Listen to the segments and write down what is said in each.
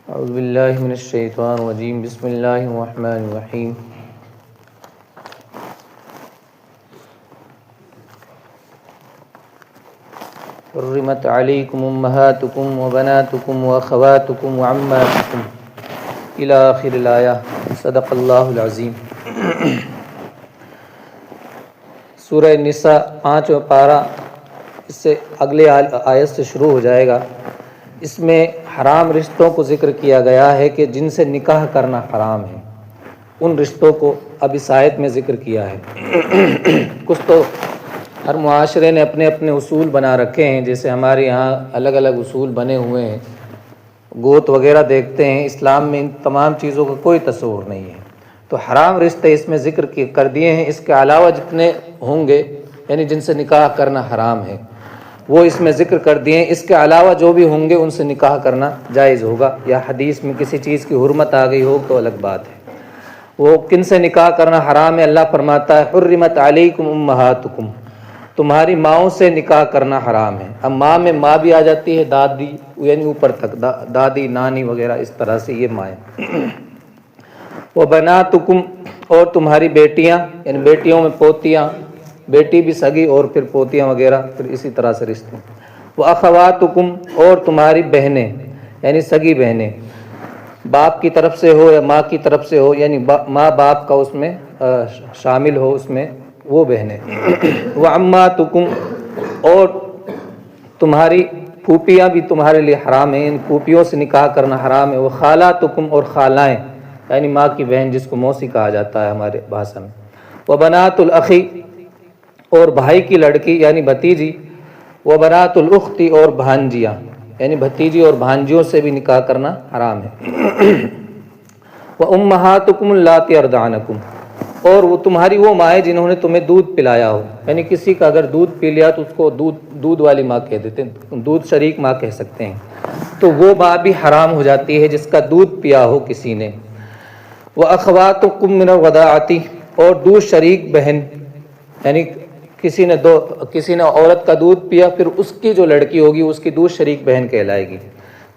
اعوذ باللہ من الشیطان الرجیم بسم اللہ الرحمن الرحیم حرمت علیکم امہاتکم وبناتکم واخواتکم وعماتکم الی آخر الآیہ صدق اللہ العظیم۔ سورہ نساء 5واں پارہ، اس سے اگلے آیت سے شروع ہو جائے گا۔ اس میں حرام رشتوں کو ذکر کیا گیا ہے کہ جن سے نکاح کرنا حرام ہے، ان رشتوں کو اب اس آیت میں ذکر کیا ہے۔ کچھ تو ہر معاشرے نے اپنے اپنے اصول بنا رکھے ہیں، جیسے ہمارے یہاں الگ الگ اصول بنے ہوئے ہیں، گوت وغیرہ دیکھتے ہیں۔ اسلام میں ان تمام چیزوں کا کوئی تصور نہیں ہے، تو حرام رشتے اس میں ذکر کر دیے ہیں۔ اس کے علاوہ جتنے ہوں گے، یعنی جن سے نکاح کرنا حرام ہے، وہ اس میں ذکر کر دیے ہیں۔ اس کے علاوہ جو بھی ہوں گے ان سے نکاح کرنا جائز ہوگا، یا حدیث میں کسی چیز کی حرمت آ گئی ہو تو الگ بات ہے۔ وہ کن سے نکاح کرنا حرام ہے؟ اللہ فرماتا ہے حرمت علیکم امہاتکم، تمہاری ماؤں سے نکاح کرنا حرام ہے۔ اب ماں میں ماں بھی آ جاتی ہے، دادی یعنی اوپر تک، دادی نانی وغیرہ، اس طرح سے یہ مائیں۔ وبناتکم، اور تمہاری بیٹیاں، یعنی بیٹیوں میں پوتیاں، بیٹی بھی سگی اور پھر پوتیاں وغیرہ، پھر اسی طرح سے رشتے۔ واخواتکم، اور تمہاری بہنیں، یعنی سگی بہنیں، باپ کی طرف سے ہو یا ماں کی طرف سے ہو، یعنی ماں باپ کا اس میں شامل ہو، اس میں وہ بہنیں۔ وعماتکم، اور تمہاری پھوپھیاں بھی تمہارے لیے حرام ہیں، ان پھوپھیوں سے نکاح کرنا حرام ہے۔ وخالاتکم، اور خالائیں، یعنی ماں کی بہن جس کو موسی کہا جاتا ہے ہمارے بھاشا میں۔ وبنات الاخی، اور بھائی کی لڑکی یعنی بھتیجی۔ وبنات الاختی، اور بھانجیاں، یعنی بھتیجی اور بھانجیوں سے بھی نکاح کرنا حرام ہے۔ وامہاتکم اللاتی ارضعنکم، اور وہ تمہاری وہ مائیں جنہوں نے تمہیں دودھ پلایا ہو، یعنی کسی کا اگر دودھ پی لیا تو اس کو دودھ والی ماں کہہ دیتے ہیں، دودھ شریک ماں کہہ سکتے ہیں، تو وہ ماں بھی حرام ہو جاتی ہے جس کا دودھ پیا ہو کسی نے۔ وَأَخْوَاتُكُم مِّنَ الرَّضَاعَةِ، اور دودھ شریک بہن، یعنی کسی نے عورت کا دودھ پیا، پھر اس کی جو لڑکی ہوگی اس کی دودھ شریک بہن کہلائے گی۔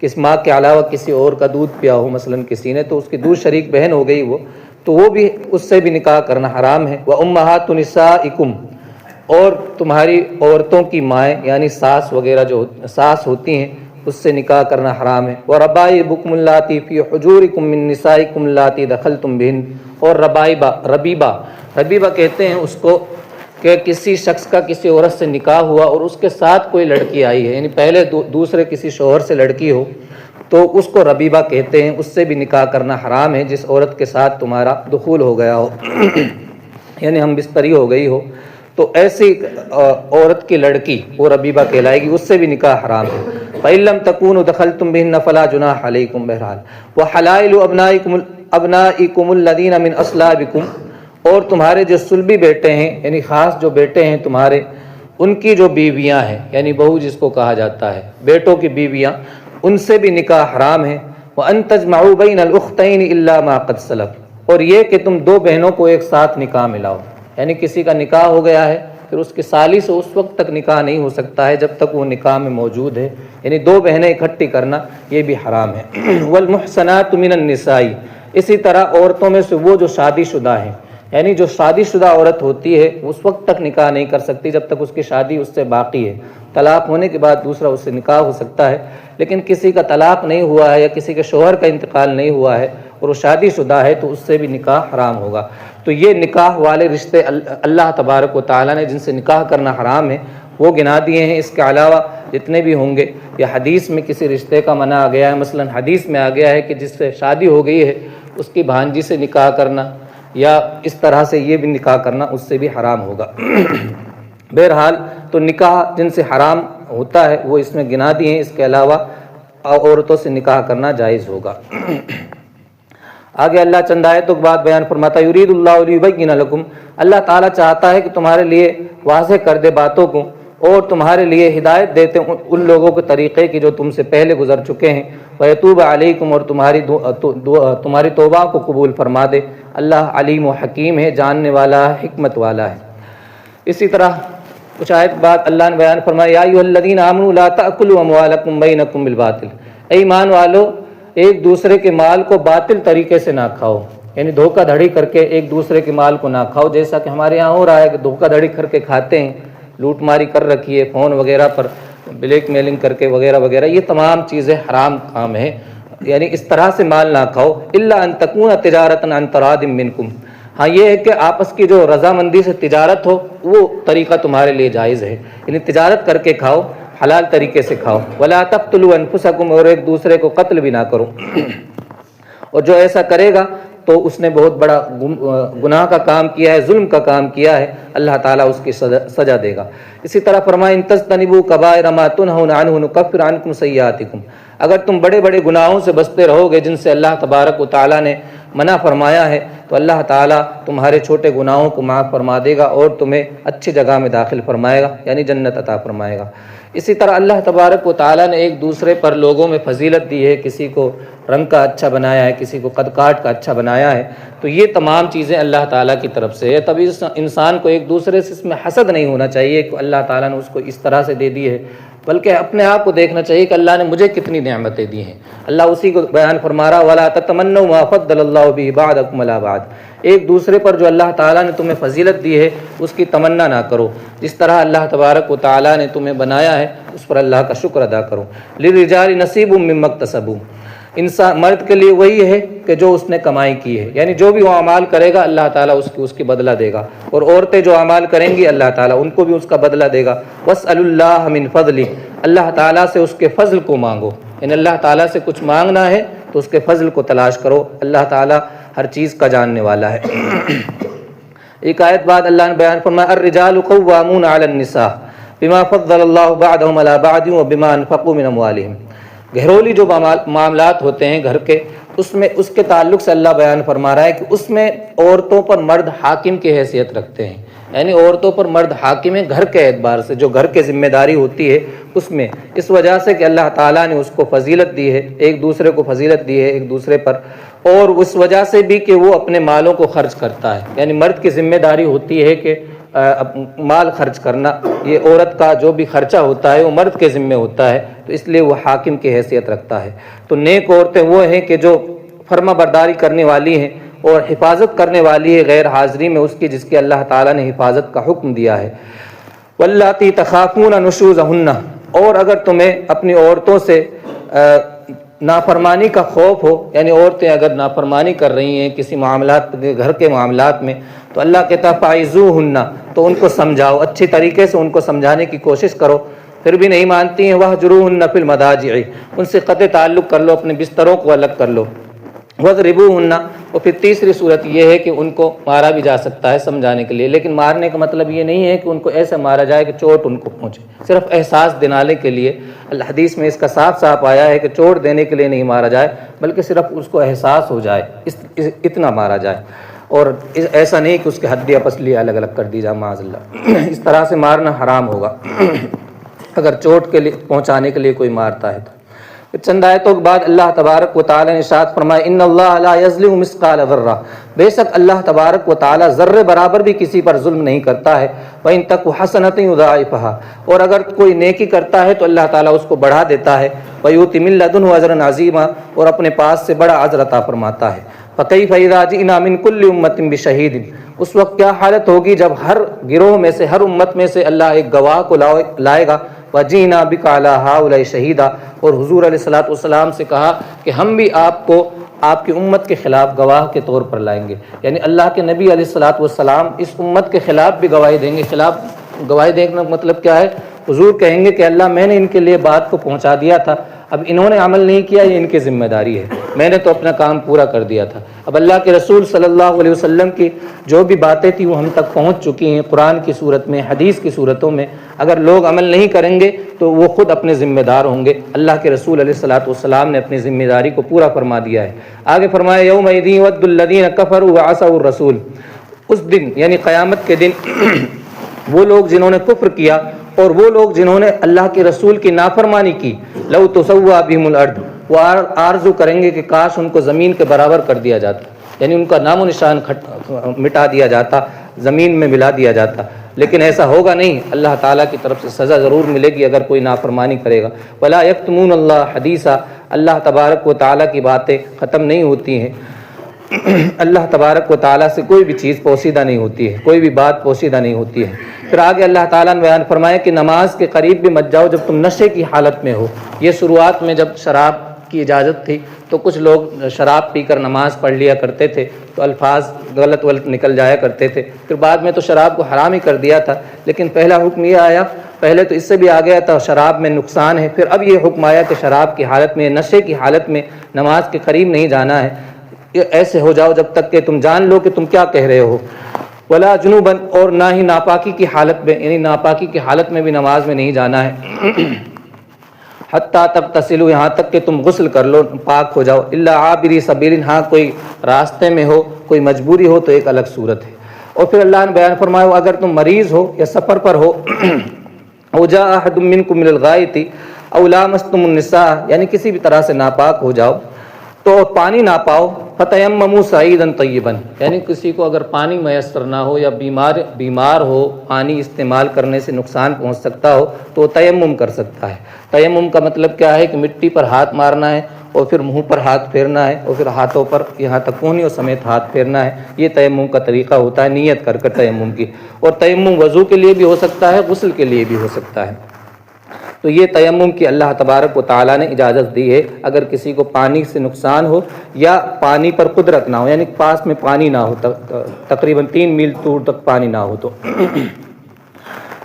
کس ماں کے علاوہ کسی اور کا دودھ پیا ہو مثلا کسی نے، تو اس کی دودھ شریک بہن ہو گئی وہ، تو وہ بھی، اس سے بھی نکاح کرنا حرام ہے۔ وَأُمَّهَاتُ نِسَائِكُمْ، اور تمہاری عورتوں کی مائیں، یعنی ساس وغیرہ جو ساس ہوتی ہیں، اس سے نکاح کرنا حرام ہے۔ وَرَبَائِبُكُمُ اللَّاتِي فِي حُجُورِكُم مِّن نِّسَائِكُمُ اللَّاتِي دَخَلْتُم بِهِنَّ، اور ربیبہ کہتے ہیں اس کو کہ کسی شخص کا کسی عورت سے نکاح ہوا اور اس کے ساتھ کوئی لڑکی آئی ہے، یعنی پہلے دوسرے کسی شوہر سے لڑکی ہو تو اس کو ربیبہ کہتے ہیں، اس سے بھی نکاح کرنا حرام ہے جس عورت کے ساتھ تمہارا دخول ہو گیا ہو، یعنی ہم بستری ہو گئی ہو، تو ایسی عورت کی لڑکی وہ ربیبہ کہلائے گی، اس سے بھی نکاح حرام ہے۔ فَإِن لَّمْ تَكُونُوا دَخَلْتُم بِهِنَّ فَلَا جُنَاحَ عَلَيْكُمْ، بہرحال۔ وَحَلَائِلُ أَبْنَائِكُمُ الَّذِينَ مِنْ أَصْلَابِكُمْ، اور تمہارے جو سلبی بیٹے ہیں، یعنی خاص جو بیٹے ہیں تمہارے، ان کی جو بیویاں ہیں، یعنی بہو جس کو کہا جاتا ہے، بیٹوں کی بیویاں، ان سے بھی نکاح حرام ہے۔ وَأَن تَجْمَعُوا بَيْنَ الْأُخْتَيْنِ إِلَّا مَا قَدْ سَلَفَ، اور یہ کہ تم دو بہنوں کو ایک ساتھ نکاح ملاؤ، یعنی کسی کا نکاح ہو گیا ہے، پھر اس کی سالی سے اس وقت تک نکاح نہیں ہو سکتا ہے جب تک وہ نکاح میں موجود ہے، یعنی دو بہنیں اکٹھی کرنا یہ بھی حرام ہے۔ وَالْمُحْصَنَاتُ مِنَ النِّسَاءِ، اسی طرح عورتوں میں سے وہ جو شادی شدہ ہیں، یعنی جو شادی شدہ عورت ہوتی ہے اس وقت تک نکاح نہیں کر سکتی جب تک اس کی شادی اس سے باقی ہے، طلاق ہونے کے بعد دوسرا اس سے نکاح ہو سکتا ہے، لیکن کسی کا طلاق نہیں ہوا ہے یا کسی کے شوہر کا انتقال نہیں ہوا ہے اور وہ شادی شدہ ہے تو اس سے بھی نکاح حرام ہوگا۔ تو یہ نکاح والے رشتے اللہ تبارک و تعالیٰ نے جن سے نکاح کرنا حرام ہے وہ گنا دیے ہیں۔ اس کے علاوہ جتنے بھی ہوں گے، یا حدیث میں کسی رشتے کا منع آ گیا ہے، مثلا حدیث میں آ گیا ہے کہ جس سے شادی ہو گئی ہے اس کی بھانجی سے نکاح کرنا، یا اس طرح سے یہ بھی نکاح کرنا اس سے بھی حرام ہوگا۔ بہرحال تو نکاح جن سے حرام ہوتا ہے وہ اس میں گنا دیے ہیں، اس کے علاوہ عورتوں سے نکاح کرنا جائز ہوگا۔ آگے اللہ چند آیتوں کے بعد بیان فرماتا ہے یرید اللہ لیبین لکم، اللہ تعالیٰ چاہتا ہے کہ تمہارے لیے واضح کر دے باتوں کو اور تمہارے لیے ہدایت دیتے ان لوگوں کے طریقے کی جو تم سے پہلے گزر چکے ہیں۔ وَيَتُوبَ عَلَيْكُمْ، اور تمہاری توبہ کو قبول فرما دے۔ اللہ علیم و حکیم ہے، جاننے والا ہے، حکمت والا ہے۔ اسی طرح کچھ آیت بعد اللہ نے بیان فرمایا یا ایھا الذین آمنوا لا تأکلوا اموالکم بینکم بالباطل، اے ایمان والو ایک دوسرے کے مال کو باطل طریقے سے نہ کھاؤ، یعنی دھوکہ دھڑی کر کے ایک دوسرے کے مال کو نہ کھاؤ، جیسا کہ ہمارے یہاں ہو رہا ہے کہ دھوکہ دھڑی کر کے کھاتے ہیں، لوٹ ماری کر رکھی ہے، فون وغیرہ پر بلیک میلنگ کر کے وغیرہ وغیرہ، یہ تمام چیزیں حرام کام ہے، یعنی اس طرح سے مال نہ کھاؤ۔ الا ان تکون تجارتا عن تراض منکم، ہاں یہ ہے کہ آپس کی جو رضامندی سے تجارت ہو وہ طریقہ تمہارے لیے جائز ہے، یعنی تجارت کر کے کھاؤ، حلال طریقے سے کھاؤ۔ ولا تقتلوا انفسکم، اور ایک دوسرے کو قتل بھی نہ کرو، اور جو ایسا کرے گا تو اس نے بہت بڑا گناہ کا کام کیا ہے، ظلم کا کام کیا ہے، اللہ تعالیٰ اس کی سزا دے گا۔ اسی طرح فرمائے ان تجتنبوا کبائر ما تنہون عنہ نکفر عنکم سیئاتکم، اگر تم بڑے بڑے گناہوں سے بچتے رہو گے جن سے اللہ تبارک و تعالیٰ نے منع فرمایا ہے، تو اللہ تعالیٰ تمہارے چھوٹے گناہوں کو معاف فرما دے گا اور تمہیں اچھی جگہ میں داخل فرمائے گا، یعنی جنت عطا فرمائے گا۔ اسی طرح اللہ تبارک و تعالیٰ نے ایک دوسرے پر لوگوں میں فضیلت دی ہے، کسی کو رنگ کا اچھا بنایا ہے، کسی کو قد کاٹ کا اچھا بنایا ہے، تو یہ تمام چیزیں اللہ تعالیٰ کی طرف سے ہے۔ تبھی انسان کو ایک دوسرے سے اس میں حسد نہیں ہونا چاہیے کہ اللہ تعالیٰ نے اس کو اس طرح سے دے دی ہے، بلکہ اپنے آپ کو دیکھنا چاہیے کہ اللہ نے مجھے کتنی نعمتیں دی ہیں۔ اللہ اسی کو بیان فرما رہا وَلَا تَتَمَنَّوْا مَا فَضَّلَ اللَّهُ بِهِ بَعْضَكُمْ عَلَىٰ بَعْضٍ، ایک دوسرے پر جو اللہ تعالیٰ نے تمہیں فضیلت دی ہے اس کی تمنا نہ کرو، جس طرح اللہ تبارک و تعالیٰ نے تمہیں بنایا ہے اس پر اللہ کا شکر ادا کرو۔ لِلرِّجَالِ نَصِيبٌ مِّمَّا اكْتَسَبُوا، انسان مرد کے لیے وہی ہے کہ جو اس نے کمائی کی ہے، یعنی جو بھی وہ اعمال کرے گا اللہ تعالیٰ اس کی بدلہ دے گا، اور عورتیں جو اعمال کریں گی اللہ تعالیٰ ان کو بھی اس کا بدلہ دے گا۔ وَاسْأَلُوا اللَّهَ مِنْ فَضْلِهِ، اللہ تعالیٰ سے اس کے فضل کو مانگو، یعنی اللہ تعالیٰ سے کچھ مانگنا ہے تو اس کے فضل کو تلاش کرو، اللہ تعالیٰ ہر چیز کا جاننے والا ہے۔ ایک آیت بعد اللہ نے بیان فرمایا الرجال قوامون علی النساء بما فضل اللہ بعضهم علی بعض وبما انفقوا من اموالهم، گھریلو جو معاملات ہوتے ہیں گھر کے، اس میں اس کے تعلق سے اللہ بیان فرما رہا ہے کہ اس میں عورتوں پر مرد حاکم کی حیثیت رکھتے ہیں، یعنی عورتوں پر مرد حاکم ہیں گھر کے اعتبار سے، جو گھر کے ذمہ داری ہوتی ہے اس میں، اس وجہ سے کہ اللہ تعالیٰ نے اس کو فضیلت دی ہے، ایک دوسرے کو فضیلت دی ہے ایک دوسرے پر، اور اس وجہ سے بھی کہ وہ اپنے مالوں کو خرچ کرتا ہے، یعنی مرد کی ذمہ داری ہوتی ہے کہ مال خرچ کرنا، یہ عورت کا جو بھی خرچہ ہوتا ہے وہ مرد کے ذمہ ہوتا ہے، تو اس لیے وہ حاکم کی حیثیت رکھتا ہے۔ تو نیک عورتیں وہ ہیں کہ جو فرما برداری کرنے والی ہیں اور حفاظت کرنے والی ہے غیر حاضری میں اس کی، جس کی اللہ تعالیٰ نے حفاظت کا حکم دیا ہے۔ واللاتی تخافون نشوزہن، اور اگر تمہیں اپنی عورتوں سے نافرمانی کا خوف ہو، یعنی عورتیں اگر نافرمانی کر رہی ہیں کسی معاملات گھر کے معاملات میں، تو اللہ کہتا ہے فَعِظُوهُنَّ، تو ان کو سمجھاؤ، اچھی طریقے سے ان کو سمجھانے کی کوشش کرو، پھر بھی نہیں مانتی ہیں وَاهْجُرُوهُنَّ فِي الْمَضَاجِعِ، ان سے قطع تعلق کر لو، اپنے بستروں کو الگ کر لو۔ وَاضْرِبُوهُنَّ، اور پھر تیسری صورت یہ ہے کہ ان کو مارا بھی جا سکتا ہے سمجھانے کے لیے، لیکن مارنے کا مطلب یہ نہیں ہے کہ ان کو ایسے مارا جائے کہ چوٹ ان کو پہنچے، صرف احساس دلانے کے لیے۔ الحدیث میں اس کا صاف صاف آیا ہے کہ چوٹ دینے کے لیے نہیں مارا جائے، بلکہ صرف اس کو احساس ہو جائے، اتنا مارا جائے، اور ایسا نہیں کہ اس کے ہڈیاں پسلیاں الگ الگ کر دی جائے معاذ اللہ، اس طرح سے مارنا حرام ہوگا اگر چوٹ کے لیے پہنچانے کے لیے کوئی مارتا ہے تو۔ چند آیتوں کے بعد اللہ تبارک و تعالی نے ارشاد فرمایا ان اللہ لا یظلم مثقال ذرہ، بے شک اللہ تبارک و تعالی ذرے برابر بھی کسی پر ظلم نہیں کرتا ہے۔ وَإِن تَكُ حَسَنَةٌ يُضَاعِفْهَا، اور اگر کوئی نیکی کرتا ہے تو اللہ تعالیٰ اس کو بڑھا دیتا ہے۔ وَيُؤْتِ مِن لَّدُنْهُ أَجْرًا عَظِيمًا، اور اپنے پاس سے بڑا اجر عطا فرماتا ہے۔ فَكَيْفَ إِذَا جِئْنَا مِن كُلِّ أُمَّةٍ بِشَهِيدٍ، اس وقت کیا حالت ہوگی جب ہر گروہ میں سے ہر امت میں سے اللہ ایک گواہ کو لائے گا۔ وَجِئْنَا بِكَ عَلَىٰ هَٰؤُلَاءِ شَهِيدًا، اور حضور علیہ الصلوٰۃ والسلام سے کہا کہ ہم بھی آپ کو آپ کی امت کے خلاف گواہ کے طور پر لائیں گے، یعنی اللہ کے نبی علیہ الصلوٰۃ والسلام اس امت کے خلاف بھی گواہی دیں گے۔ گواہی دینے کا مطلب کیا ہے؟ حضور کہیں گے کہ اللہ میں نے ان کے لیے بات کو پہنچا دیا تھا، اب انہوں نے عمل نہیں کیا، یہ ان کی ذمہ داری ہے، میں نے تو اپنا کام پورا کر دیا تھا۔ اب اللہ کے رسول صلی اللہ علیہ وسلم کی جو بھی باتیں تھیں وہ ہم تک پہنچ چکی ہیں قرآن کی صورت میں، حدیث کی صورتوں میں، اگر لوگ عمل نہیں کریں گے تو وہ خود اپنے ذمہ دار ہوں گے۔ اللہ کے رسول علیہ الصلوٰۃ والسلام نے اپنی ذمہ داری کو پورا فرما دیا ہے۔ آگے فرمایا یومئذ یود الذین کفروا وعصوا الرسول، اس دن یعنی قیامت کے دن وہ لوگ جنہوں نے کفر کیا اور وہ لوگ جنہوں نے اللہ کے رسول کی نافرمانی کی، لو تسوا بہم الارض، وہ آرزو کریں گے کہ کاش ان کو زمین کے برابر کر دیا جاتا، یعنی ان کا نام و نشان مٹا دیا جاتا، زمین میں ملا دیا جاتا۔ لیکن ایسا ہوگا نہیں، اللہ تعالیٰ کی طرف سے سزا ضرور ملے گی اگر کوئی نافرمانی کرے گا۔ ولا یکتمون اللہ حدیثا، اللہ تبارک و تعالیٰ کی باتیں ختم نہیں ہوتی ہیں، اللہ تبارک و تعالیٰ سے کوئی بھی چیز پوشیدہ نہیں ہوتی ہے، کوئی بھی بات پوشیدہ نہیں ہوتی ہے۔ پھر آگے اللہ تعالیٰ نے بیان فرمایا کہ نماز کے قریب بھی مت جاؤ جب تم نشے کی حالت میں ہو۔ یہ شروعات میں جب شراب کی اجازت تھی تو کچھ لوگ شراب پی کر نماز پڑھ لیا کرتے تھے تو الفاظ غلط نکل جایا کرتے تھے، پھر بعد میں تو شراب کو حرام ہی کر دیا تھا، لیکن پہلا حکم یہ آیا، پہلے تو اس سے بھی آ گیا تھا شراب میں نقصان ہے، پھر اب یہ حکم آیا کہ شراب کی حالت میں، نشے کی حالت میں نماز کے قریب نہیں جانا ہے، ایسے ہو جاؤ جب تک کہ تم جان لو کہ تم کیا کہہ رہے ہو۔ ولا جنوباً، اور نہ ہی ناپاکی کی حالت میں، یعنی ناپاکی کی حالت میں بھی نماز میں نہیں جانا ہے، حتیٰ تغتسلوا، یہاں تک کہ تم غسل کر لو، پاک ہو جاؤ، الا عابری سبیل، ہاں کوئی راستے میں ہو، کوئی مجبوری ہو تو ایک الگ صورت ہے۔ اور پھر اللہ نے بیان فرمایا اگر تم مریض ہو یا سفر پر ہو، او جاء احد منکم من الغائط او لامستم النساء، یعنی کسی بھی طرح سے ناپاک ہو جاؤ تو پانی نہ پاؤ، فتیمموا صعیدا طیبا، یعنی کسی کو اگر پانی میسر نہ ہو یا بیمار ہو، پانی استعمال کرنے سے نقصان پہنچ سکتا ہو تو وہ تیمم کر سکتا ہے۔ تیمم کا مطلب کیا ہے کہ مٹی پر ہاتھ مارنا ہے اور پھر منہ پر ہاتھ پھیرنا ہے اور پھر ہاتھوں پر یہاں تک کونیوں سمیت ہاتھ پھیرنا ہے، یہ تیمم کا طریقہ ہوتا ہے، نیت کر کر تیمم کی۔ اور تیمم وضو کے لیے بھی ہو سکتا ہے، غسل کے لیے بھی ہو سکتا ہے۔ تو یہ تیمم کی اللہ تبارک و تعالیٰ نے اجازت دی ہے اگر کسی کو پانی سے نقصان ہو یا پانی پر قدرت نہ ہو، یعنی پاس میں پانی نہ ہو، تقریباً 3 میل دور تک پانی نہ ہو تو۔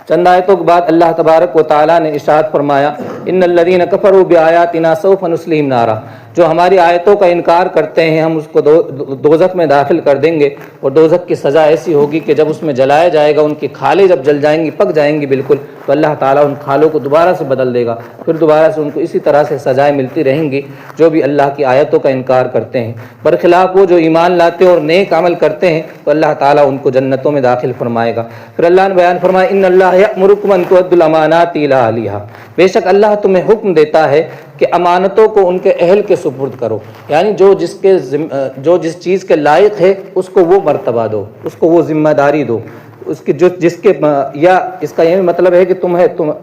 چند آیتوں کے بعد اللہ تبارک و تعالیٰ نے ارشاد فرمایا ان الذین کفروا بآیاتنا سوف نصلیہم نارا، جو ہماری آیتوں کا انکار کرتے ہیں ہم اس کو دوزخ میں داخل کر دیں گے، اور دوزخ کی سزا ایسی ہوگی کہ جب اس میں جلایا جائے گا، ان کی کھالیں جب جل جائیں گی، پک جائیں گی بالکل، تو اللہ تعالیٰ ان کھالوں کو دوبارہ سے بدل دے گا، پھر دوبارہ سے ان کو اسی طرح سے سزائیں ملتی رہیں گی جو بھی اللہ کی آیتوں کا انکار کرتے ہیں۔ برخلاف وہ جو ایمان لاتے ہیں اور نیک عمل کرتے ہیں تو اللہ تعالیٰ ان کو جنتوں میں داخل فرمائے گا۔ پھر اللہ نے بیان فرمایا ان اللہ یأمرکم ان تؤدوا الامانات الی اہلیہا، بے شک اللہ تمہیں حکم دیتا ہے کہ امانتوں کو ان کے اہل کے سپرد کرو، یعنی جو جس چیز کے لائق ہے اس کو وہ مرتبہ دو، اس کو وہ ذمہ داری دو، اس کی جس کے، یا اس کا یہ مطلب ہے کہ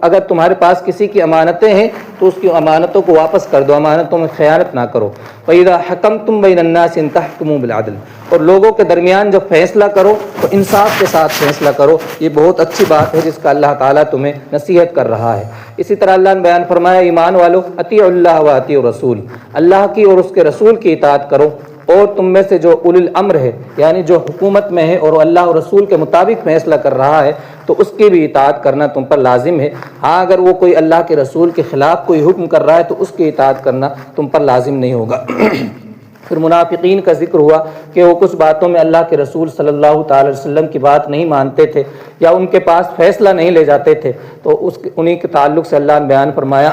اگر تمہارے پاس کسی کی امانتیں ہیں تو اس کی امانتوں کو واپس کر دو، امانتوں میں خیانت نہ کرو۔ وَإِذَا حَكَمْتُمْ بَيْنَ النَّاسِ أَن تَحْكُمُوا بِالْعَدْلِ، اور لوگوں کے درمیان جب فیصلہ کرو تو انصاف کے ساتھ فیصلہ کرو، یہ بہت اچھی بات ہے جس کا اللہ تعالیٰ تمہیں نصیحت کر رہا ہے۔ اسی طرح اللہ نے بیان فرمایا ایمان والو اطیعوا اللہ و اطیعوا الرسول، اللہ کی اور اس کے رسول کی اطاعت کرو، اور تم میں سے جو اولی الامر ہے یعنی جو حکومت میں ہے اور اللہ اور رسول کے مطابق فیصلہ کر رہا ہے تو اس کی بھی اطاعت کرنا تم پر لازم ہے۔ ہاں اگر وہ کوئی اللہ کے رسول کے خلاف کوئی حکم کر رہا ہے تو اس کی اطاعت کرنا تم پر لازم نہیں ہوگا۔ پھر منافقین کا ذکر ہوا کہ وہ کچھ باتوں میں اللہ کے رسول صلی اللہ تعالی وسلم کی بات نہیں مانتے تھے یا ان کے پاس فیصلہ نہیں لے جاتے تھے، تو انہی کے تعلق سے اللہ نے بیان فرمایا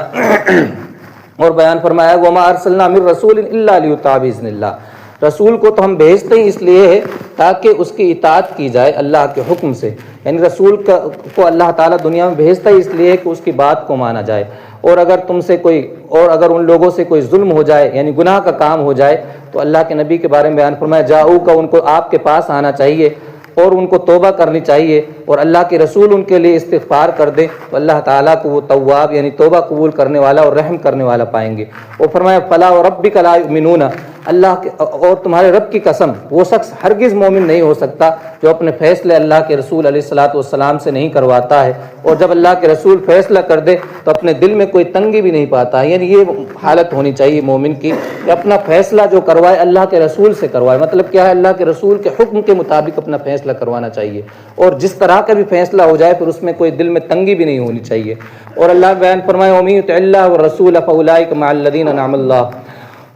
اور بیان فرمایا وَمَا أَرْسَلْنَا مِن رَّسُولٍ إِلَّا لِيُطَاعَ بِإِذْنِ اللَّهِ، رسول کو تو ہم بھیجتے ہی اس لیے ہے تاکہ اس کی اطاعت کی جائے اللہ کے حکم سے، یعنی رسول کو اللہ تعالیٰ دنیا میں بھیجتا ہی اس لیے کہ اس کی بات کو مانا جائے، اور اگر ان لوگوں سے کوئی ظلم ہو جائے یعنی گناہ کا کام ہو جائے تو اللہ کے نبی کے بارے میں بیان فرمایا جاؤ کا، ان کو آپ کے پاس آنا چاہیے اور ان کو توبہ کرنی چاہیے، اور اللہ کے رسول ان کے لیے استغفار کر دیں تو اللہ تعالیٰ کو وہ تواب یعنی توبہ قبول کرنے والا اور رحم کرنے والا پائیں گے۔ اور فرمایا فلا وربک لا یؤمنون، اللہ کے اور تمہارے رب کی قسم وہ شخص ہرگز مومن نہیں ہو سکتا جو اپنے فیصلے اللہ کے رسول علیہ الصلاۃ والسلام سے نہیں کرواتا ہے، اور جب اللہ کے رسول فیصلہ کر دے تو اپنے دل میں کوئی تنگی بھی نہیں پاتا ہے، یعنی یہ حالت ہونی چاہیے مومن کی کہ اپنا فیصلہ جو کروائے اللہ کے رسول سے کروائے، مطلب کیا ہے اللہ کے رسول کے حکم کے مطابق اپنا فیصلہ کروانا چاہیے، اور جس طرح کا بھی فیصلہ ہو جائے پھر اس میں کوئی دل میں تنگی بھی نہیں ہونی چاہیے۔ اور اللہ بیان فرمائے وَمَن یُطِعِ اللَّهَ وَالرَّسُولَ فَأُولَٰئِکَ مَعَ الَّذِینَ أَنْعَمَ اللَّهُ،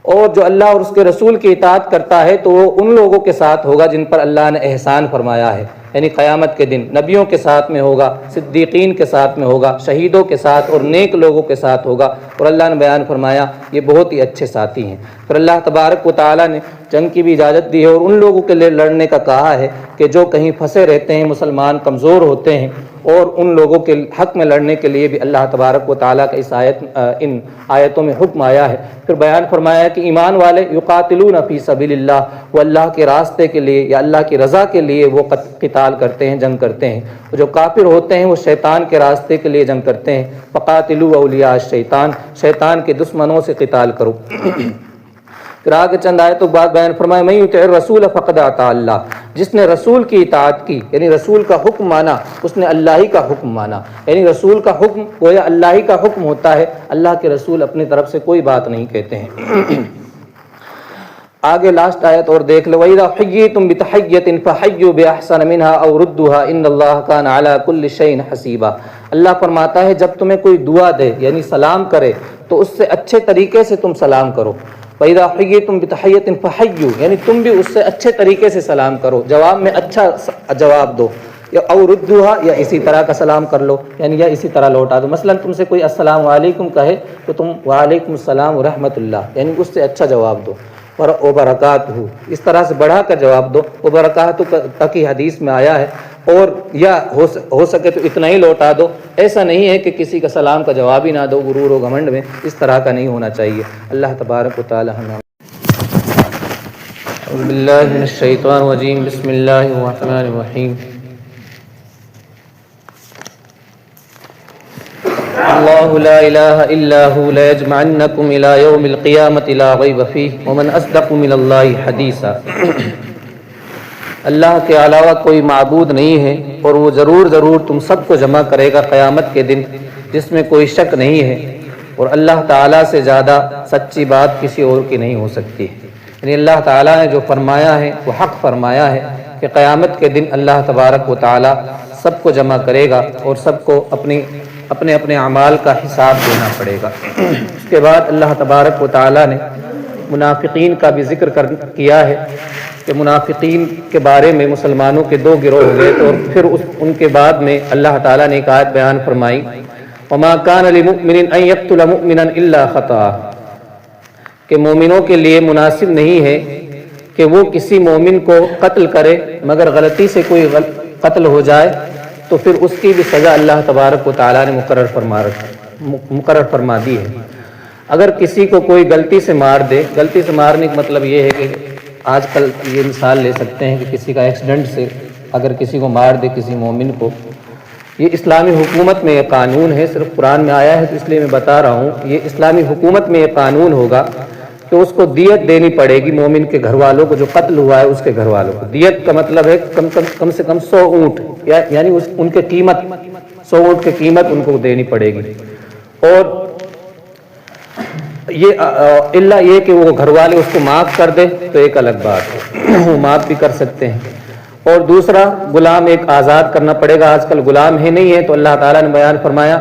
اور جو اللہ اور اس کے رسول کی اطاعت کرتا ہے تو وہ ان لوگوں کے ساتھ ہوگا جن پر اللہ نے احسان فرمایا ہے، یعنی قیامت کے دن نبیوں کے ساتھ میں ہوگا، صدیقین کے ساتھ میں ہوگا، شہیدوں کے ساتھ اور نیک لوگوں کے ساتھ ہوگا، اور اللہ نے بیان فرمایا یہ بہت ہی اچھے ساتھی ہیں۔ پھر اللہ تبارک و تعالیٰ نے جنگ کی بھی اجازت دی ہے اور ان لوگوں کے لیے لڑنے کا کہا ہے کہ جو کہیں پھنسے رہتے ہیں، مسلمان کمزور ہوتے ہیں اور ان لوگوں کے حق میں لڑنے کے لیے بھی اللہ تبارک و تعالیٰ کا ان آیتوں میں حکم آیا ہے۔ پھر بیان فرمایا ہے کہ ایمان والے یقاتلون فی سبیل اللہ، وہ اللہ کے راستے کے لیے یا اللہ کی رضا کے لیے وہ قتال کرتے ہیں، جنگ کرتے ہیں۔ جو کافر ہوتے ہیں وہ شیطان کے راستے کے لیے جنگ کرتے ہیں۔ فقاتلوا اولیاء الشیطان، شیطان کے دشمنوں سے قتال کرو۔ پھر آگے چند آیتوں بعد بیان فرمایا من یطع الرسول فقد اطاع اللہ، جس نے رسول کی اطاعت کی یعنی رسول کا حکم مانا اس نے اللہ ہی کا حکم مانا، یعنی رسول کا حکم گویا اللہ ہی کا حکم ہوتا ہے، اللہ کے رسول اپنی طرف سے کوئی بات نہیں کہتے ہیں۔ آگے لاسٹ آیت اور دیکھ لو، وَإِذَا حَيِّيتُم بِتَحِيَّةٍ فَحَيُّوا بِأَحْسَنَ مِنْهَا أَوْ رُدُّوهَا إِنَّ اللَّهَ كَانَ عَلَى كُلِّ شَيْءٍ حَسِيبًا۔ اللہ فرماتا ہے جب تمہیں کوئی دعا دے یعنی سلام کرے تو اس سے اچھے طریقے سے تم سلام کرو۔ وَإِذَا حَيِّيتُم بِتَحِيَّةٍ فَحَيُّوا، یعنی تم بھی اس سے اچھے طریقے سے سلام کرو، جواب میں اچھا جواب دو، یا او ردوہا، یا اسی طرح کا سلام کر لو، یعنی یا اسی طرح لوٹا دو۔ مثلا تم سے کوئی السلام علیکم کہے تو تم وعلیکم السلام ورحمۃ اللہ، یعنی اس سے اچھا جواب دو۔ وبرکاتہ، اس طرح سے بڑھا کر جواب دو۔ وبرکاتہ تک ہی حدیث میں آیا ہے، اور یا ہو سکے تو اتنا ہی لوٹا دو، ایسا نہیں ہے کہ کسی کا سلام کا جواب ہی نہ دو غرور و گھمنڈ میں، اس طرح کا نہیں ہونا چاہیے۔ اللہ تبارک و تعالی ہمیں اعوذ باللہ من الشیطان الرجیم، بسم اللہ الرحمن الرحیم۔ اللہ لا الہ الا هو لیجمعنکم الی یوم القیامۃ لا ریب فیہ ومن اصدق من اللہ حدیثا۔ اللہ کے علاوہ کوئی معبود نہیں ہے اور وہ ضرور تم سب کو جمع کرے گا قیامت کے دن، جس میں کوئی شک نہیں ہے، اور اللہ تعالیٰ سے زیادہ سچی بات کسی اور کی نہیں ہو سکتی۔ یعنی اللہ تعالیٰ نے جو فرمایا ہے وہ حق فرمایا ہے کہ قیامت کے دن اللہ تبارک و تعالیٰ سب کو جمع کرے گا اور سب کو اپنے اعمال کا حساب دینا پڑے گا۔ اس کے بعد اللہ تبارک و تعالیٰ نے منافقین کا بھی ذکر کیا ہے کہ منافقین کے بارے میں مسلمانوں کے دو گروہ ہوئے، اور پھر ان کے بعد میں اللہ تعالیٰ نے ایک آیت بیان فرمائی وَمَا كَانَ لِمُؤْمِنٍ أَن يَقْتُلَ مُؤْمِنًا إِلَّا خَطَأً، کہ مومنوں کے لیے مناسب نہیں ہے کہ وہ کسی مومن کو قتل کرے مگر غلطی سے کوئی قتل ہو جائے تو پھر اس کی بھی سزا اللہ تبارک و تعالیٰ نے مقرر فرما دی ہے۔ اگر کسی کو کوئی غلطی سے مار دے، غلطی سے مارنے کا مطلب یہ ہے کہ آج کل یہ مثال لے سکتے ہیں کہ کسی کا ایکسیڈنٹ سے اگر کسی کو مار دے کسی مومن کو، یہ اسلامی حکومت میں یہ قانون ہے، صرف قرآن میں آیا ہے تو اس لیے میں بتا رہا ہوں، یہ اسلامی حکومت میں یہ قانون ہوگا کہ اس کو دیت دینی پڑے گی مومن کے گھر والوں کو، جو قتل ہوا ہے اس کے گھر والوں کو۔ دیت کا مطلب ہے کم سے کم 100 اونٹ، یعنی ان کے قیمت 100 اونٹ کی قیمت ان کو دینی پڑے گی، اور یہ اللہ یہ کہ وہ گھر والے اس کو معاف کر دے تو ایک الگ بات ہے، وہ معاف بھی کر سکتے ہیں۔ اور دوسرا غلام ایک آزاد کرنا پڑے گا، آج کل غلام ہے نہیں ہے تو اللہ تعالیٰ نے بیان فرمایا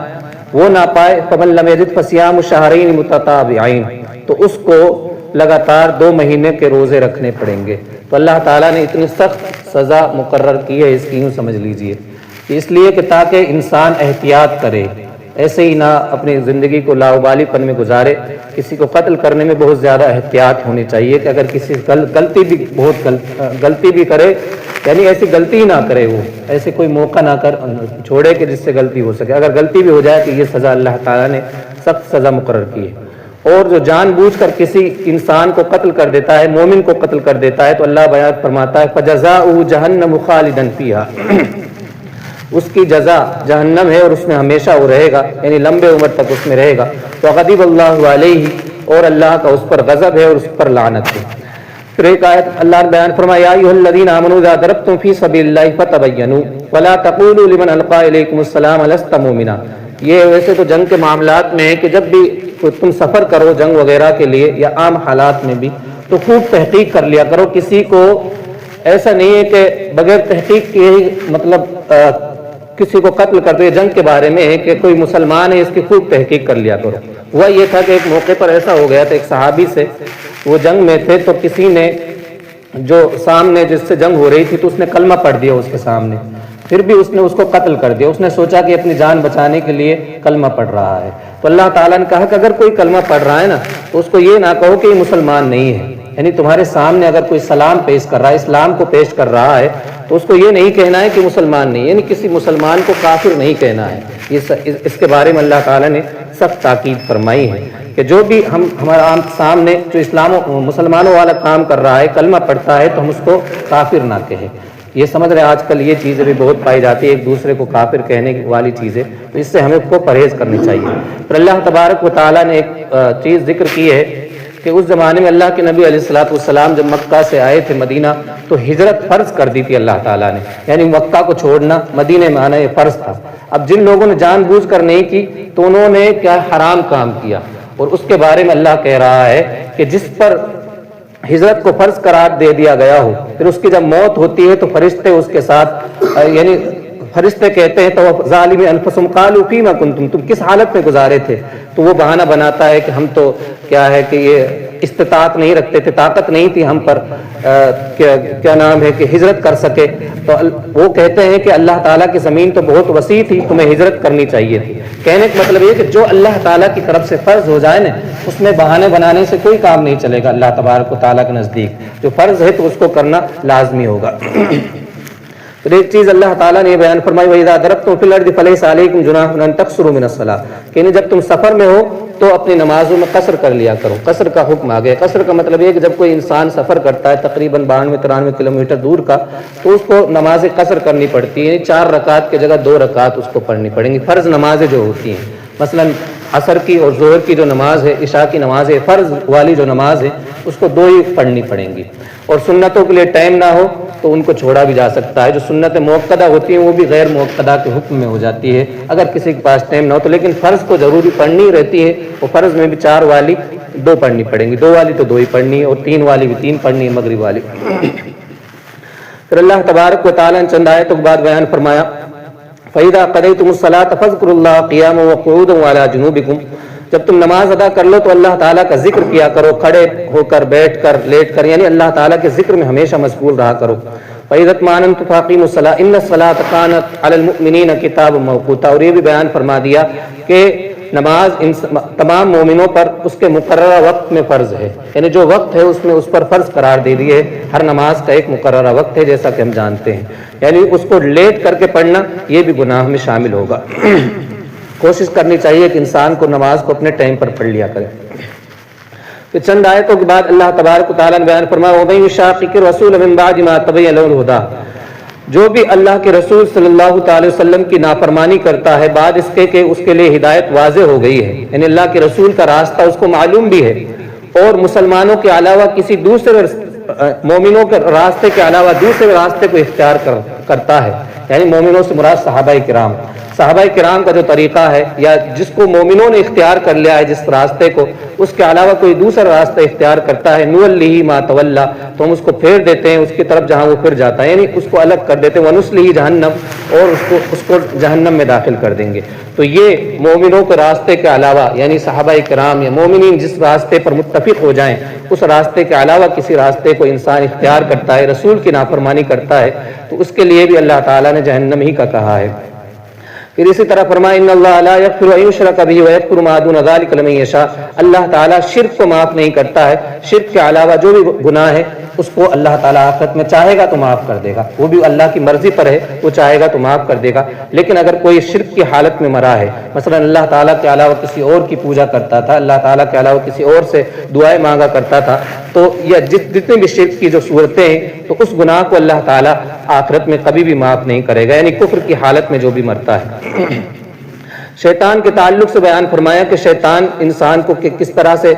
وہ نہ پائے فمن لم یجد فصیام شہرین متتابعین، تو اس کو لگاتار 2 مہینے کے روزے رکھنے پڑیں گے۔ تو اللہ تعالیٰ نے اتنی سخت سزا مقرر کی ہے، اس کی یوں سمجھ لیجئے، اس لیے کہ تاکہ انسان احتیاط کرے، ایسے ہی نہ اپنی زندگی کو لاوبالی پن میں گزارے۔ کسی کو قتل کرنے میں بہت زیادہ احتیاط ہونی چاہیے کہ اگر کسی غلطی بھی کرے، یعنی ایسی غلطی ہی نہ کرے، وہ ایسے کوئی موقع نہ چھوڑے کہ جس سے غلطی ہو سکے۔ اگر غلطی بھی ہو جائے تو یہ سزا اللہ تعالیٰ نے سخت سزا مقرر کی ہے۔ اور جو جان بوجھ کر کسی انسان کو قتل کر دیتا ہے، مومن کو قتل کر دیتا ہے، تو اللہ بیان فرماتا ہے فَجَزَاؤُهُ جَهَنَّمُ خَالِدًا فِيهَا، اس کی جزا جہنم ہے اور اس میں ہمیشہ وہ رہے گا، یعنی لمبے عمر تک اس میں رہے گا۔ وَغَضِبَ اللَّهُ عَلَيْهِ، اور اللہ کا اس پر غضب ہے اور اس پر لعنت ہے۔ پھر ایک آیت اللہ نے بیان فرمایا یا ایھا الذین آمنوا اذا ضربتم فی سبیل اللہ فتبینوا ولا تقولوا لمن القى الیکم السلام لست مؤمنا۔ یہ ویسے تو جنگ کے معاملات میں ہے کہ جب بھی تم سفر کرو جنگ وغیرہ کے لیے یا عام حالات میں بھی تو خوب تحقیق کر لیا کرو، کسی کو ایسا نہیں ہے کہ بغیر تحقیق کے ہی مطلب کسی کو قتل کر دے۔ جنگ کے بارے میں ہے کہ کوئی مسلمان ہے اس کی خوب تحقیق کر لیا کرو۔ ہوا یہ تھا کہ ایک موقع پر ایسا ہو گیا تھا، ایک صحابی سے وہ جنگ میں تھے تو کسی نے جو سامنے جس سے جنگ ہو رہی تھی تو اس نے کلمہ پڑھ دیا اس کے سامنے، پھر بھی اس نے اس کو قتل کر دیا۔ اس نے سوچا کہ اپنی جان بچانے کے لیے کلمہ پڑھ رہا ہے، تو اللہ تعالیٰ نے کہا کہ اگر کوئی کلمہ پڑھ رہا ہے نا تو اس کو یہ نہ کہو کہ یہ مسلمان نہیں ہے، یعنی تمہارے سامنے اگر کوئی سلام پیش کر رہا ہے، اسلام کو پیش کر رہا ہے، تو اس کو یہ نہیں کہنا ہے کہ مسلمان نہیں، یعنی کسی مسلمان کو کافر نہیں کہنا ہے۔ اس کے بارے میں اللہ تعالیٰ نے سخت تاکید فرمائی ہے کہ جو بھی ہمارا سامنے جو اسلام و مسلمانوں والا کام کر رہا ہے، کلمہ پڑھتا ہے، تو ہم اس کو کافر نہ کہیں۔ یہ سمجھ رہے ہیں آج کل یہ چیزیں بھی بہت پائی جاتی ہے، ایک دوسرے کو کافر کہنے والی چیزیں، تو اس سے ہمیں کو پرہیز کرنی چاہیے۔ پھر اللہ تبارک و تعالیٰ نے ایک چیز ذکر کی ہے کہ اس زمانے میں اللہ کے نبی علیہ الصلوۃ والسلام جب مکہ سے آئے تھے مدینہ، تو ہجرت فرض کر دی تھی اللہ تعالیٰ نے، یعنی مکہ کو چھوڑنا، مدینہ میں آنا یہ فرض تھا۔ اب جن لوگوں نے جان بوجھ کر نہیں کی تو انہوں نے کیا حرام کام کیا، اور اس کے بارے میں اللہ کہہ رہا ہے کہ جس پر ہجرت کو فرض قرار دے دیا گیا ہو، پھر اس کی جب موت ہوتی ہے تو فرشتے اس کے ساتھ یعنی فرشتے کہتے ہیں تو ظالم انفسهم قالوا فيما كنتم، تم کس حالت میں گزارے تھے، تو وہ بہانہ بناتا ہے کہ ہم تو کیا ہے کہ یہ استطاعت نہیں رکھتے تھے، طاقت نہیں تھی ہم پر کیا نام ہے کہ ہجرت کر سکے۔ تو وہ کہتے ہیں کہ اللہ تعالیٰ کی زمین تو بہت وسیع تھی، تمہیں ہجرت کرنی چاہیے تھی۔ کہنے کا مطلب یہ کہ جو اللہ تعالیٰ کی طرف سے فرض ہو جائے نا، اس میں بہانے بنانے سے کوئی کام نہیں چلے گا اللہ تبارک و تعالیٰ کے نزدیک۔ جو فرض ہے تو اس کو کرنا لازمی ہوگا۔ تو ایک چیز اللہ تعالیٰ نے بیان فرمائی، وَإِذَا ضَرَبْتُمْ فِي الْأَرْضِ فَلَيْسَ عَلَيْكُمْ جُنَاحٌ أَن تَقْصُرُوا مِنَ الصَّلَاةِ، کہ جب تم سفر میں ہو تو اپنی نمازوں میں قصر کر لیا کرو۔ قصر کا حکم آ گیا۔ قصر کا مطلب یہ کہ جب کوئی انسان سفر کرتا ہے تقریباً 92-93 کلومیٹر دور کا، تو اس کو نماز قصر کرنی پڑتی ہے، 4 رکعت کی جگہ 2 رکعت اس کو پڑھنی پڑیں گی۔ فرض نمازیں جو ہوتی ہیں، مثلاً عصر کی اور ظہر کی جو نماز ہے، عشاء کی نماز ہے، فرض والی جو نماز ہے اس کو 2 ہی پڑھنی پڑیں گی۔ اور سنتوں کے لیے ٹائم نہ ہو تو ان کو چھوڑا بھی جا سکتا ہے۔ جو سنتیں موقدہ ہوتی ہیں وہ بھی غیر موقدہ کے حکم میں ہو جاتی ہے اگر کسی کے پاس ٹائم نہ ہو تو، لیکن فرض کو ضروری پڑھنی رہتی ہے، اور فرض میں بھی 4 والی 2 پڑھنی پڑیں گی، 2 والی تو 2 ہی پڑھنی ہے، اور 3 والی بھی 3 پڑھنی ہے، مغرب والی۔ پھر اللہ تبارک و تعالیٰ نے چند آیتوں کے بعد بیان فرمایا، فَإِذَا قَضَيْتُمُ الصَّلَاةَ فَاذْكُرُوا اللَّهَ قِيَامًا وَقُعُودًا وَعَلَىٰ جُنُوبِكُمْ، جب تم نماز ادا کر لو تو اللہ تعالیٰ کا ذکر کیا کرو، کھڑے ہو کر، بیٹھ کر، لیٹ کر، یعنی اللہ تعالیٰ کے ذکر میں ہمیشہ مشغول رہا کرو۔ فَإِذَا اطْمَأْنَنْتُمْ فَأَقِيمُوا الصَّلَاةَ إِنَّ الصَّلَاةَ كَانَتْ عَلَى الْمُؤْمِنِينَ كِتَابًا مَوْقُوتًا، اور یہ بھی بیان فرما دیا کہ نماز تمام مومنوں پر اس کے مقررہ وقت میں فرض ہے، یعنی جو وقت ہے اس میں اس پر فرض قرار دے دیے۔ ہر نماز کا ایک مقررہ وقت ہے جیسا کہ ہم جانتے ہیں، یعنی اس کو لیٹ کر کے پڑھنا یہ بھی گناہ میں شامل ہوگا۔ کوشش کرنی چاہیے کہ انسان کو نماز کو اپنے ٹائم پر پڑھ لیا کرے۔ پھر چند آیتوں کے بعد اللہ تبارک و تعالیٰ نے بیان فرمایا، وَمَن يُشَاقِقِ الرَّسُولَ مِن بَعْدِ مَا تَبَيَّنَ لَهُ الْهُدَىٰ، جو بھی اللہ کے رسول صلی اللہ تعالی وسلم کی نافرمانی کرتا ہے بعد اس کے کہ اس کے لیے ہدایت واضح ہو گئی ہے، یعنی اللہ کے رسول کا راستہ اس کو معلوم بھی ہے، اور مسلمانوں کے علاوہ کسی دوسرے مومنوں کے راستے کے علاوہ دوسرے راستے کو اختیار کرتا ہے، یعنی مومنوں سے مراد صحابہ کرام۔ صحابہ کرام کا جو طریقہ ہے، یا جس کو مومنوں نے اختیار کر لیا ہے جس راستے کو، اس کے علاوہ کوئی دوسرا راستہ اختیار کرتا ہے، نُوَلِّهِ مَا تَوَلَّىٰ، تو ہم اس کو پھیر دیتے ہیں اس کی طرف جہاں وہ پھر جاتا ہے، یعنی اس کو الگ کر دیتے ہیں، وَنُصْلِهِ جَهَنَّمَ، اور اس کو جہنم میں داخل کر دیں گے۔ تو یہ مومنوں کے راستے کے علاوہ، یعنی صحابہ کرام یا مومنین جس راستے پر متفق ہو جائیں، اس راستے کے علاوہ کسی راستے کو انسان اختیار کرتا ہے، رسول کی نافرمانی کرتا ہے، تو اس کے لیے بھی اللہ تعالیٰ نے جہنم ہی کا کہا ہے۔ پھر اسی طرح فرمایا، ان اللہ لا یغفر ان یشرک بہ ویغفر ما دون ذلک لمن یشاء، اللہ تعالیٰ شرک کو معاف نہیں کرتا ہے، شرک کے علاوہ جو بھی گناہ ہے اس کو اللہ تعالیٰ آخرت میں چاہے گا تو معاف کر دے گا، وہ بھی اللہ کی مرضی پر ہے، وہ چاہے گا تو معاف کر دے گا۔ لیکن اگر کوئی شرک کی حالت میں مرا ہے، مثلا اللہ تعالیٰ کے علاوہ کسی اور کی پوجا کرتا تھا، اللہ تعالیٰ کے علاوہ کسی اور سے دعائیں مانگا کرتا تھا، تو یا جتنے بھی شرک کی جو صورتیں ہیں، تو اس گناہ کو اللہ تعالیٰ آخرت میں کبھی بھی معاف نہیں کرے گا، یعنی کفر کی حالت میں جو بھی مرتا ہے۔ شیطان کے تعلق سے بیان فرمایا کہ شیطان انسان کو کس طرح سے،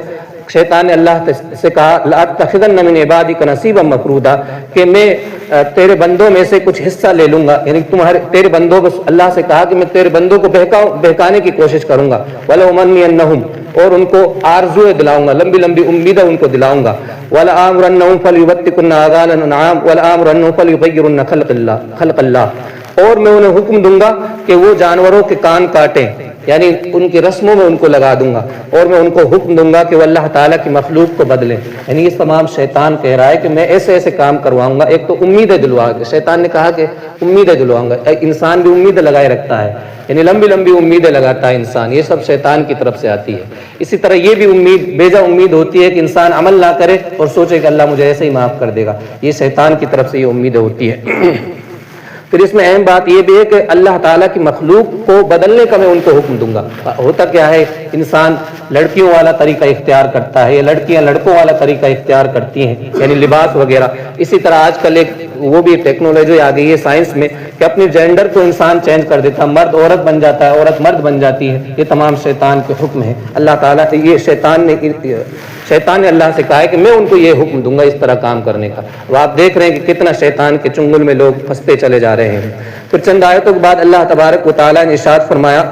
شیطان نے اللہ سے کہا، لَأَتَّخِذَنَّ مِنْ عِبَادِكَ نَصِيبًا مَفْرُوضًا، کہ میں تیرے بندوں میں سے کچھ حصہ لے لوں گا، یعنی تیرے بندوں کو، اللہ سے کہا کہ میں تیرے بندوں کو بہکانے کی کوشش کروں گا، وَلَأُمَنِّيَنَّهُمْ، اور ان کو آرزویں دلاؤں گا، لمبی لمبی امیدیں ان کو دلاؤں گا، وَلَآمُرَنَّهُمْ فَلْيُبَتِّكُنَّ آذَانَ الْأَنْعَامِ وَلَآمُرَنَّهُمْ فَلْيُغَيِّرُنَّ خَلْقَ اللَّهِ، اور میں انہیں حکم دوں گا کہ وہ جانوروں کے کان کاٹیں، یعنی ان کی رسموں میں ان کو لگا دوں گا، اور میں ان کو حکم دوں گا کہ وہ اللہ تعالیٰ کی مخلوق کو بدلیں، یعنی یہ تمام شیطان کہہ رہا ہے کہ میں ایسے ایسے کام کرواؤں گا۔ ایک تو امیدیں دلوا کے، شیطان نے کہا کہ امیدیں دلواؤں گا، انسان بھی امیدیں لگائے رکھتا ہے یعنی لمبی لمبی امیدیں لگاتا ہے انسان، یہ سب شیطان کی طرف سے آتی ہے۔ اسی طرح یہ بھی بیجا امید ہوتی ہے کہ انسان عمل نہ کرے اور سوچے کہ اللہ مجھے ایسے ہی معاف کر دے گا، یہ شیطان کی طرف سے یہ امیدیں ہوتی ہے۔ پھر اس میں اہم بات یہ بھی ہے کہ اللہ تعالیٰ کی مخلوق کو بدلنے کا میں ان کو حکم دوں گا۔ ہوتا کیا ہے، انسان لڑکیوں والا طریقہ اختیار کرتا ہے یا لڑکیاں لڑکوں والا طریقہ اختیار کرتی ہیں، یعنی لباس وغیرہ۔ اسی طرح آج کل ایک وہ بھی ٹیکنالوجی آ گئی ہے سائنس میں کہ اپنی جینڈر کو انسان چینج کر دیتا ہے، مرد عورت بن جاتا ہے، عورت مرد بن جاتی ہے۔ یہ تمام شیطان کے حکم ہیں۔ اللہ تعالیٰ یہ شیطان نے اللہ سے کہا ہے کہ میں ان کو یہ حکم دوں گا اس طرح کام کرنے کا۔ وہ آپ دیکھ رہے ہیں کہ کتنا شیطان کے چنگل میں لوگ پھنستے چلے جا رہے ہیں۔ پھر چند آیتوں کے بعد اللہ تبارک و تعالیٰ نے ارشاد فرمایا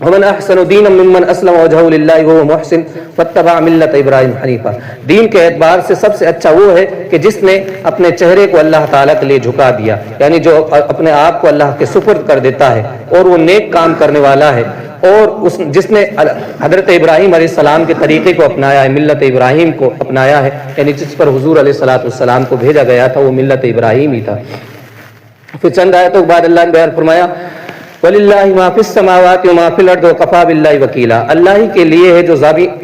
ومن احسن دینا ممن اسلم وجهه للہ وهو محسن واتبع ملت ابراہیم حنیفا۔ دین کے اعتبار سے سب سے اچھا وہ ہے کہ جس نے اپنے چہرے کو اللہ تعالیٰ کے لیے جھکا دیا، یعنی جو اپنے آپ کو اللہ کے سپرد کر دیتا ہے اور وہ نیک کام کرنے والا ہے، اور جس نے حضرت ابراہیم علیہ السلام کے طریقے کو اپنایا ہے، ملت ابراہیم کو اپنایا ہے، یعنی جس پر حضور علیہ الصلوۃ والسلام کو بھیجا گیا تھا وہ ملت ابراہیم ہی تھا۔ پھر چند آیتوں کے بعد اللہ نے بیان فرمایا وَلِلَّهِ مَا فِي السَّمَاوَاتِ وَمَا فِي الْأَرْضِ وَكَفَىٰ بِاللَّهِ وَكِيلًا، اللہ ہی کے لیے ہے جو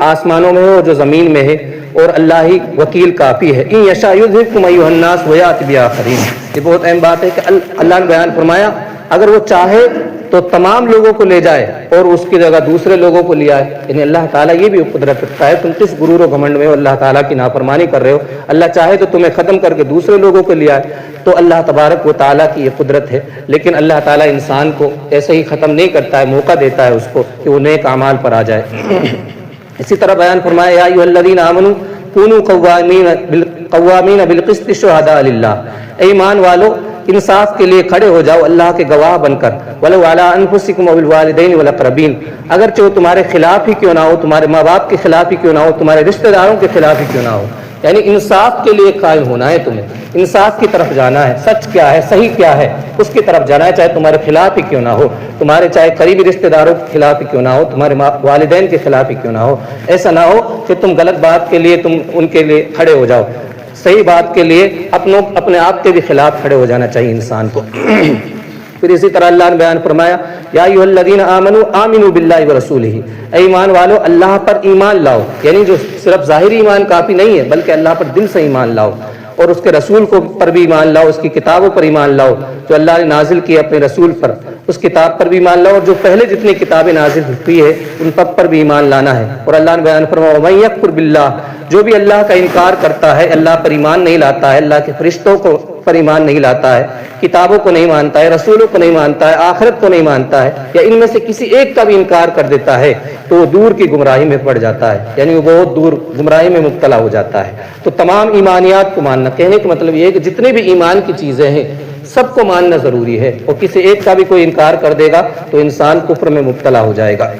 آسمانوں میں ہے اور جو زمین میں ہے، اور اللہ ہی وکیل کافی ہے۔ إِن يَشَأْ يُذْهِبْكُمْ أَيُّهَا النَّاسُ وَيَأْتِ بِآخَرِينَ۔ یہ بہت اہم بات ہے کہ اللہ نے بیان فرمایا اگر وہ چاہے تو تمام لوگوں کو لے جائے اور اس کی جگہ دوسرے لوگوں کو لے آئے، یعنی اللہ تعالیٰ یہ بھی قدرت رکھتا ہے۔ تم کس غرور و گھمنڈ میں ہو، اللہ تعالیٰ کی نافرمانی کر رہے ہو، اللہ چاہے تو تمہیں ختم کر کے دوسرے لوگوں کو لے آئے، تو اللہ تبارک و تعالیٰ کی یہ قدرت ہے۔ لیکن اللہ تعالیٰ انسان کو ایسے ہی ختم نہیں کرتا ہے، موقع دیتا ہے اس کو کہ وہ نیک اعمال پر آ جائے۔ اسی طرح بیان فرمایا یا ایھا الذین آمنوا کونوا قوامین بالقسط شہداء للہ، اے ایمان والو انصاف کے لیے کھڑے ہو جاؤ اللہ کے گواہ بن کر، ولو علی انفسکم وبالوالدین والاقربین، اگرچہ وہ تمہارے خلاف ہی کیوں نہ ہو، تمہارے ماں باپ کے خلاف ہی کیوں نہ ہو، تمہارے رشتہ داروں کے خلاف ہی کیوں نہ ہو، یعنی انصاف کے لیے قائم ہونا ہے، تمہیں انصاف کی طرف جانا ہے، سچ کیا ہے، صحیح کیا ہے، اس کی طرف جانا ہے، چاہے تمہارے خلاف ہی کیوں نہ ہو، تمہارے چاہے قریبی رشتہ داروں کے خلاف ہی کیوں نہ ہو، تمہارے والدین کے خلاف ہی کیوں نہ ہو۔ ایسا نہ ہو کہ تم غلط بات کے لیے تم ان کے لیے کھڑے ہو جاؤ، صحیح بات کے لیے اپنے آپ کے بھی خلاف کھڑے ہو جانا چاہیے انسان کو۔ پھر اسی طرح اللہ نے بیان فرمایا یا ایھا الذین آمنوا آمنوا باللہ ورسولہ، اے ایمان والو اللہ پر ایمان لاؤ، یعنی جو صرف ظاہری ایمان کافی نہیں ہے بلکہ اللہ پر دل سے ایمان لاؤ، اور اس کے رسول پر بھی ایمان لاؤ، اس کی کتابوں پر ایمان لاؤ جو اللہ نے نازل کی اپنے رسول پر، اس کتاب پر بھی ایمان لاؤ، اور جو پہلے جتنی کتابیں نازل ہوئی ہے ان پر بھی ایمان لانا ہے۔ اور اللہ نے بیان فرمایا وَمَن یکفر باللہ، جو بھی اللہ کا انکار کرتا ہے، اللہ پر ایمان نہیں لاتا ہے، اللہ کے فرشتوں کو پر ایمان نہیں لاتا ہے، کتابوں کو نہیں مانتا ہے، رسولوں کو نہیں مانتا ہے، آخرت کو نہیں مانتا ہے، یا ان میں سے کسی ایک کا بھی انکار کر دیتا ہے تو وہ دور کی گمراہی میں پڑ جاتا ہے، یعنی وہ بہت دور گمراہی میں مبتلا ہو جاتا ہے۔ تو تمام ایمانیات کو ماننا، کہنے کا مطلب یہ ہے کہ جتنے بھی ایمان کی چیزیں ہیں سب کو ماننا ضروری ہے، اور کسی ایک کا بھی کوئی انکار کر دے گا تو انسان کفر میں مبتلا ہو جائے گا۔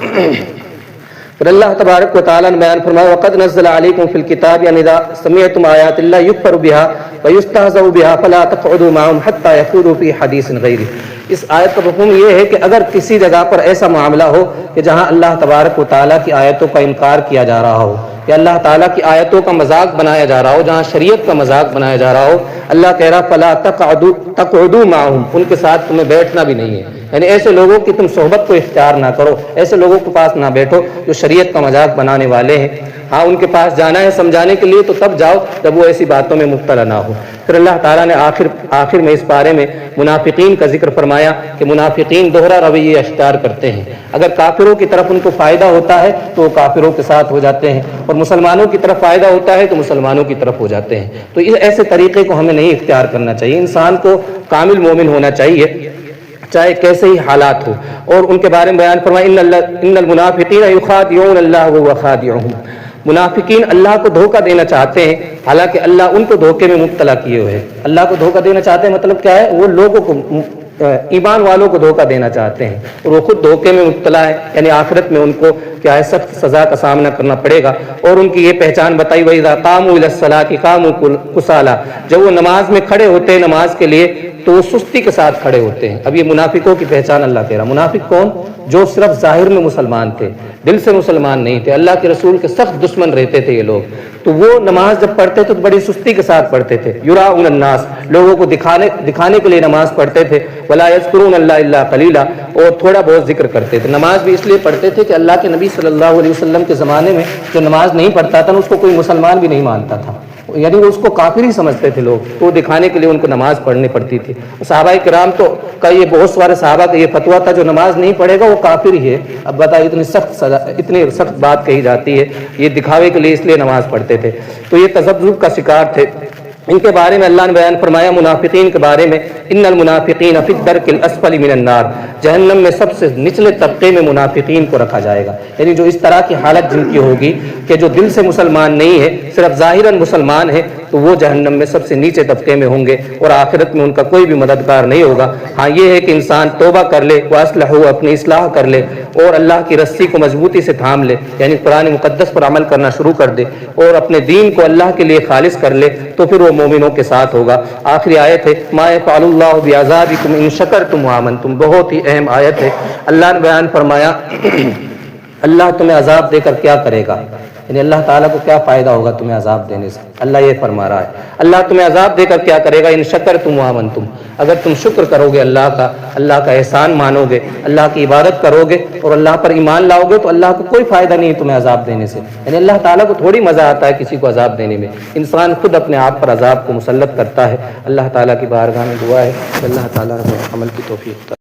پھر اللہ تبارک و تعالیٰ نے بیان فرمایا وَقَدْ نَزَّلَ عَلَيْكُمْ فِي الْكِتَابِ أَنْ إِذَا سَمِعْتُمْ آيَاتِ اللَّهِ يُكْفَرُ بِهَا وَيُسْتَهْزَأُ بِهَا فَلَا تَقْعُدُوا مَعَهُمْ حَتَّى يَخُوضُوا فِي حَدِيثٍ غَيْرِهِ۔ اس آیت کا مفہوم یہ ہے کہ اگر کسی جگہ پر ایسا معاملہ ہو کہ جہاں اللہ تبارک و تعالیٰ کی آیتوں کا انکار کیا جا رہا ہو یا اللہ تعالیٰ کی آیتوں کا مذاق بنایا جا رہا ہو، جہاں شریعت کا مذاق بنایا جا رہا ہو، اللہ کہہ رہا فَلَا تَقْعُدُوا مَعَهُمْ، ان کے ساتھ تمہیں بیٹھنا بھی نہیں ہے، یعنی ایسے لوگوں کی تم صحبت کو اختیار نہ کرو، ایسے لوگوں کے پاس نہ بیٹھو جو شریعت کا مذاق بنانے والے ہیں۔ ہاں ان کے پاس جانا ہے سمجھانے کے لیے تو تب جاؤ جب وہ ایسی باتوں میں مبتلا نہ ہو۔ پھر اللہ تعالیٰ نے آخر میں اس بارے میں منافقین کا ذکر فرمایا کہ منافقین دوہرا رویہ اختیار کرتے ہیں، اگر کافروں کی طرف ان کو فائدہ ہوتا ہے تو وہ کافروں کے ساتھ ہو جاتے ہیں، اور مسلمانوں کی طرف فائدہ ہوتا ہے تو مسلمانوں کی طرف ہو جاتے ہیں۔ تو ایسے طریقے کو ہمیں نہیں اختیار کرنا چاہیے، انسان کو کامل مومن ہونا چاہیے چاہے کیسے ہی حالات ہو۔ اور ان کے بارے میں بیان فرمایا ان المنافقین یخادعون اللہ وهو خادعهم، منافقین اللہ کو دھوکہ دینا چاہتے ہیں حالانکہ اللہ ان کو دھوکے میں مبتلا کیے ہوئے ہیں۔ اللہ کو دھوکہ دینا چاہتے ہیں مطلب کیا ہے، وہ لوگوں کو ایمان والوں کو دھوکہ دینا چاہتے ہیں اور وہ خود دھوکے میں مبتلا ہے، یعنی آخرت میں ان کو کیا ہے سخت سزا کا سامنا کرنا پڑے گا۔ اور ان کی یہ پہچان بتائی وَإِذَا قَامُوا إِلَى الصَّلَاةِ قَامُوا كُسَالَىٰ، جب وہ نماز میں کھڑے ہوتے ہیں نماز کے لیے تو وہ سستی کے ساتھ کھڑے ہوتے ہیں۔ اب یہ منافقوں کی پہچان اللہ کہہ رہا۔ منافق کون؟ جو صرف ظاہر میں مسلمان تھے، دل سے مسلمان نہیں تھے، اللہ کے رسول کے سخت دشمن رہتے تھے یہ لوگ، تو وہ نماز جب پڑھتے تھے تو بڑی سستی کے ساتھ پڑھتے تھے۔ یراؤن الناس، لوگوں کو دکھانے کے لیے نماز پڑھتے تھے۔ ولا یذکرون اللہ الا قلیلا، اور تھوڑا بہت ذکر کرتے تھے۔ نماز بھی اس لیے پڑھتے تھے کہ اللہ کے نبی صلی اللہ علیہ وسلم کے زمانے میں جو نماز نہیں پڑھتا تھا اس کو کوئی مسلمان بھی نہیں مانتا تھا، یعنی وہ اس کو کافر ہی سمجھتے تھے لوگ، تو دکھانے کے لیے ان کو نماز پڑھنی پڑتی تھی۔ صحابہ کرام تو کا یہ بہت سارے صحابہ کا یہ فتویٰ تھا جو نماز نہیں پڑھے گا وہ کافر ہی ہے۔ اب بتائیے اتنی سخت بات کہی جاتی ہے، یہ دکھاوے کے لیے اس لیے نماز پڑھتے تھے، تو یہ تذبذب کا شکار تھے۔ ان کے بارے میں اللہ نے بیان فرمایا منافقین کے بارے میں، ان المنافقین فی الدرک الاسفل من النار، جہنم میں سب سے نچلے طبقے میں منافقین کو رکھا جائے گا، یعنی جو اس طرح کی حالت جن کی ہوگی کہ جو دل سے مسلمان نہیں ہے صرف ظاہراً مسلمان ہے، تو وہ جہنم میں سب سے نیچے طبقے میں ہوں گے اور آخرت میں ان کا کوئی بھی مددگار نہیں ہوگا۔ ہاں یہ ہے کہ انسان توبہ کر لے، واصلحوا، اپنی اصلاح کر لے اور اللہ کی رسی کو مضبوطی سے تھام لے، یعنی قرآن مقدس پر عمل کرنا شروع کر دے اور اپنے دین کو اللہ کے لیے خالص کر لے، تو پھر وہ مومنوں کے ساتھ ہوگا۔ آخری آیت ہے ما یفعل اللہ بعذابکم ان شکرتم وآمنتم، بہت ہی اہم آیت ہے۔ اللہ نے بیان فرمایا اللہ تمہیں عذاب دے کر کیا کرے گا، یعنی اللہ تعالیٰ کو کیا فائدہ ہوگا تمہیں عذاب دینے سے، اللہ یہ فرما رہا ہے اللہ تمہیں عذاب دے کر کیا کرے گا، ان شکرتم وآمنتم، اگر تم شکر کرو گے اللہ کا احسان مانو گے، اللہ کی عبادت کرو گے اور اللہ پر ایمان لاؤ گے، تو اللہ کو کوئی فائدہ نہیں ہے تمہیں عذاب دینے سے، یعنی اللہ تعالیٰ کو تھوڑی مزہ آتا ہے کسی کو عذاب دینے میں، انسان خود اپنے آپ پر عذاب کو مسلط کرتا ہے۔ اللہ تعالیٰ کی بارگاہ میں دعا ہے کہ اللہ تعالیٰ ہمیں عمل کی توفیق